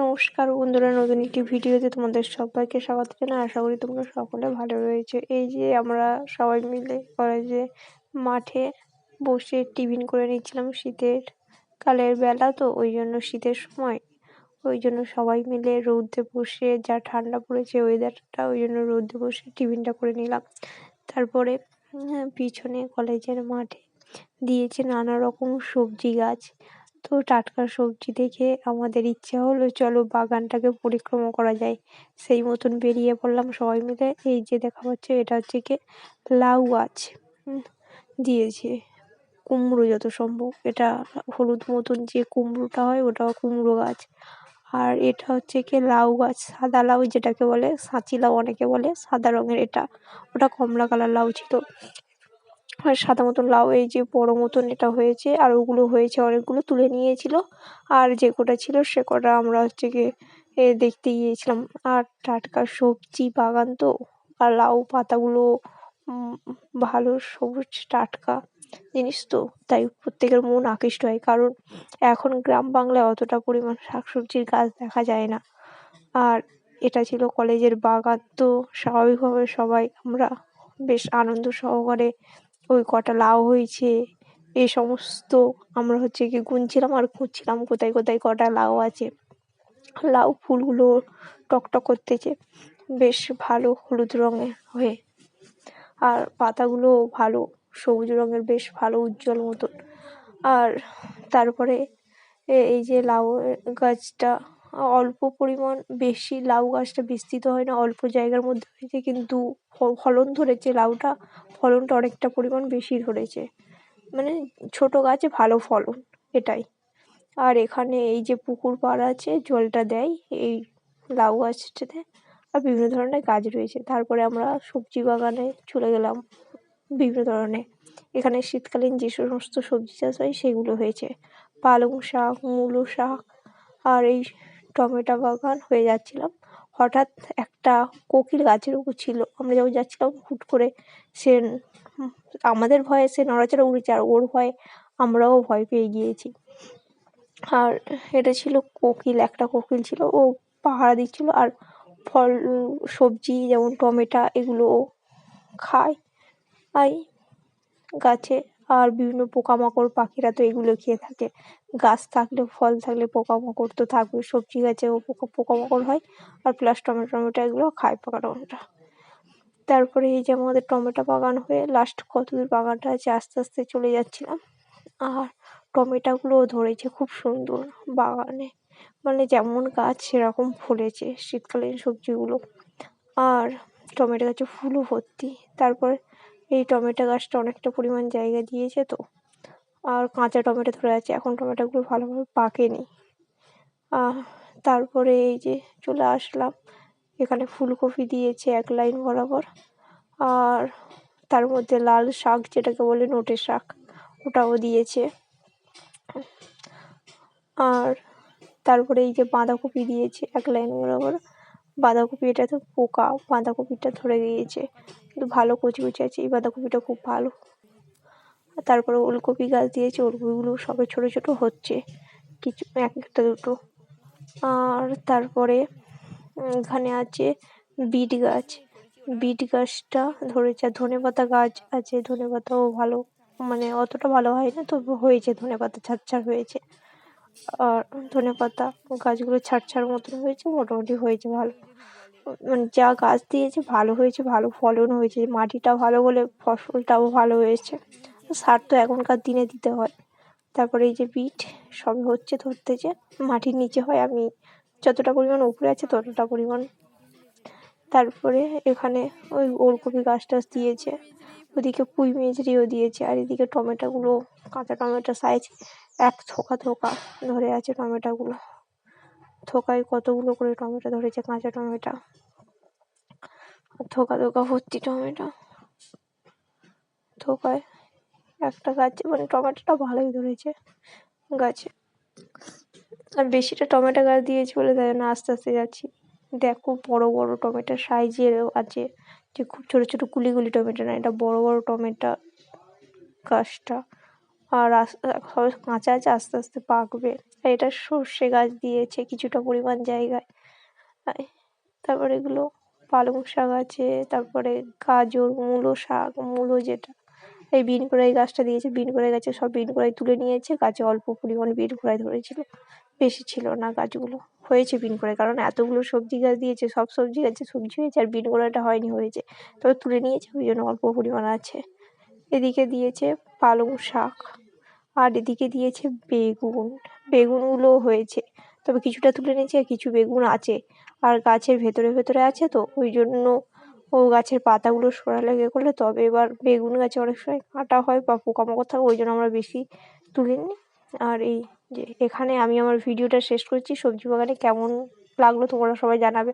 নমস্কার বন্ধুরা, নতুন একটি ভিডিওতে তোমাদের সবাইকে স্বাগত জানাই। আশা করি তোমরা সকলে ভালো রয়েছে। এই যে আমরা সবাই মিলে কলেজে মাঠে বসে টিফিন করে নিচ্ছিলাম। শীতের কালের বেলা তো, ওই জন্য শীতের সময়, ওই জন্য সবাই মিলে রোদে বসে, যা ঠান্ডা পড়েছে ওয়েদারটা, ওই জন্য রোদে বসে টিফিনটা করে নিলাম। তারপরে পিছনে কলেজের মাঠে দিয়েছে নানা রকম সবজি গাছ। তো টাটকা সবজি দেখে আমাদের ইচ্ছা হলো চলো বাগানটাকে পরিক্রমা করা যায়। সেই মতন বেরিয়ে পড়লাম সবাই মিলে। এই যে দেখা যাচ্ছে এটা হচ্ছে কি লাউ গাছ দিয়েছে, কুমড়ো যত সম্ভব। এটা হলুদ মতন যে কুমড়োটা হয় ওটাও কুমড়ো গাছ। আর এটা হচ্ছে কি লাউ গাছ, সাদা লাউ যেটাকে বলে, সাঁচি লাউ অনেকে বলে, সাদা রঙের। এটা ওটা কমলা কালার লাউ ছিল, আর সাদা মতন লাউ এই যে বড় মতন এটা হয়েছে। আর ওগুলো হয়েছে অনেকগুলো, তুলে নিয়েছিল। আর যে কটা ছিল সে কটা আমরা হচ্ছে গিয়ে দেখতে গিয়েছিলাম। আর টাটকা সবজি বাগান তো, আর লাউ পাতাগুলো ভালো সবুজ টাটকা জিনিস তো, তাই প্রত্যেকের মন আকৃষ্ট হয়। কারণ এখন গ্রাম বাংলায় অতটা পরিমাণ শাকসবজির গাছ দেখা যায় না। আর এটা ছিল কলেজের বাগান, তো স্বাভাবিকভাবে সবাই আমরা বেশ আনন্দ সহকারে ওই কটা লাউ হয়েছে এই সমস্ত আমরা হচ্ছে কি গুনছিলাম আর খুঁজছিলাম কোথায় কোথায় কটা লাউ আছে। লাউ ফুলগুলো টকটক করতেছে, বেশ ভালো হলুদ রঙের হয়ে। আর পাতাগুলো ভালো সবুজ রঙের, বেশ ভালো উজ্জ্বল মতন। আর তারপরে এই যে লাউ গাছটা অল্প পরিমাণ, বেশি লাউ গাছটা বিস্তৃত হয় না, অল্প জায়গার মধ্যে হয়েছে, কিন্তু ফলন ধরেছে লাউটা, ফলনটা অনেকটা পরিমাণ বেশি ধরেছে। মানে ছোট গাছে ভালো ফলন, এটাই। আর এখানে এই যে পুকুর পাড় আছে, জলটা দেয় এই লাউ গাছটাতে। আর বিভিন্ন ধরনের গাছ রয়েছে। তারপরে আমরা সবজি বাগানে চলে গেলাম। বিভিন্ন ধরনের এখানে শীতকালীন যে সমস্ত সবজি চাষ হয় সেগুলো হয়েছে, পালং শাক, মূলো শাক। আর এই টমেটো বাগান হয়ে যাচ্ছিলাম, হঠাৎ একটা কোকিল গাছের উপর ছিল। আমরা যখন যাচ্ছিলাম হুট করে সে আমাদের ভয়ে সে নড়াচড়া উড়েছে, আর ওর ভয়ে আমরাও ভয় পেয়ে গিয়েছি। আর এটা ছিল কোকিল, একটা কোকিল ছিল, ও পাহারা দিচ্ছিল। আর ফল সবজি যেমন টমেটো এগুলো খায় গাছে। আর বিভিন্ন পোকামাকড়, পাখিরা তো এগুলো খেয়ে থাকে। গাছ থাকলে, ফল থাকলে পোকামাকড় তো থাকবে, সবজি গাছেও পোকামাকড় হয়। আর প্লাস টমেটো এগুলো খায় পোকাটা। তারপরে এই যে আমাদের টমেটো বাগান হয়ে লাস্ট কতদূর বাগানটা আছে আস্তে আস্তে চলে যাচ্ছিলাম। আর টমেটোগুলো ধরেছে খুব সুন্দর বাগানে, মানে যেমন গাছ সেরকম ফলেছে শীতকালীন সবজিগুলো। আর টমেটো গাছে ফুলও ভর্তি। তারপরে এই টমেটো গাছটা অনেকটা পরিমাণ জায়গা দিয়েছে তো, আর কাঁচা টমেটো ধরে আছে, এখন টমেটোগুলো ভালোভাবে পাকেনি। তারপরে এই যে চলে আসলাম, এখানে ফুলকপি দিয়েছে এক লাইন বরাবর। আর তার মধ্যে লাল শাক যেটাকে বলে নোটে শাক, ওটাও দিয়েছে। আর তারপরে এই যে বাঁধাকপি দিয়েছে এক লাইন বরাবর। বাঁধাকপি, এটা তো পোকা, বাঁধাকপিটা ধরে গিয়েছে, কিন্তু ভালো কচি কচি আছে, এই বাঁধাকপিটা খুব ভালো। তারপরে ওলকপি গাছ দিয়েছে, ওলকপিগুলো সবে ছোট ছোট হচ্ছে, কিছু একটা দুটো। আর তারপরে এখানে আছে বিট গাছ, বিট গাছটা ধরেছে। ধনেপাতা গাছ আছে, ধনেপাতাও ভালো, মানে অতটা ভালো হয় না, তবু হয়েছে ধনেপাতা, ছাড় হয়েছে। আর ধনেপাতা গাছগুলো ছাড় মতন হয়েছে, মোটামুটি হয়েছে ভালো। মানে যা গাছ দিয়েছে ভালো হয়েছে, ভালো ফলন হয়েছে, মাটিটা ভালো বলে ফসলটাও ভালো হয়েছে। সার তো এখনকার দিনে দিতে হয়। তারপরে এই যে বিট সবে হচ্ছে, ধরতেছে, মাটির নিচে হয়, আমি যতটা পরিমাণ উপরে আছে ততটা পরিমাণ। তারপরে এখানে ওই ওলকপি গাছ টাছ দিয়েছে, ওদিকে পুঁই মেজরিও দিয়েছে। আর এদিকে টমেটোগুলো, কাঁচা টমেটো সাইজ এক থোকা থোকা ধরে আছে টমেটোগুলো। থোকায় কতগুলো করে টমেটো ধরেছে, কাঁচা টমেটো, থোকা থোকা ভর্তি টমেটো, থোকায় একটা গাছে, মানে টমেটোটা ভালোই ধরেছে গাছে। আর বেশিটা টমেটো গাছ দিয়েছি বলে তাই জন্য আস্তে আস্তে যাচ্ছি। দেখো বড় বড় টমেটো সাইজেরও আছে, যে খুব ছোট ছোট গুলি গুলি টমেটো না, এটা বড় বড় টমেটো গাছটা। আর সবাই কাঁচা আছে, আস্তে আস্তে পাকবে। এটা সর্ষে গাছ দিয়েছে কিছুটা পরিমাণ জায়গায়। তারপরে এগুলো পালং শাক আছে, তারপরে গাজর, মূলো শাক, মূলো যেটা এই বিন কড়াই গাছটা দিয়েছে, বিন কড়াই গাছে সব বিন কড়াই তুলে নিয়েছে। গাছে অল্প পরিমাণ বিন কড়াই ধরেছিল, বেশি ছিল না গাছগুলো। হয়েছে বিন কড়াই, কারণ এতগুলো সবজি গাছ দিয়েছে, সব সবজি গাছে সবজি হয়েছে, আর বিন কড়াইটা হয়নি, হয়েছে তবে তুলে নিয়েছে, ওই জন্য অল্প পরিমাণ আছে। এদিকে দিয়েছে পালং শাক, আর এদিকে দিয়েছে বেগুন। বেগুনগুলো হয়েছে, তবে কিছুটা তুলে নিয়েছে আর কিছু বেগুন আছে, আর গাছের ভেতরে ভেতরে আছে তো ওই জন্য ও গাছের পাতাগুলো সরা লেগে করলে তবে এবার বেগুন গাছে অনেক সময় কাঁটা হয় বা পোকামাকড় থাকে, ওই জন্য আমরা বেশি তুলিনি। আর এই যে এখানে আমি আমার ভিডিওটা শেষ করছি। সবজি বাগানে কেমন লাগলো তোমরা সবাই জানাবে।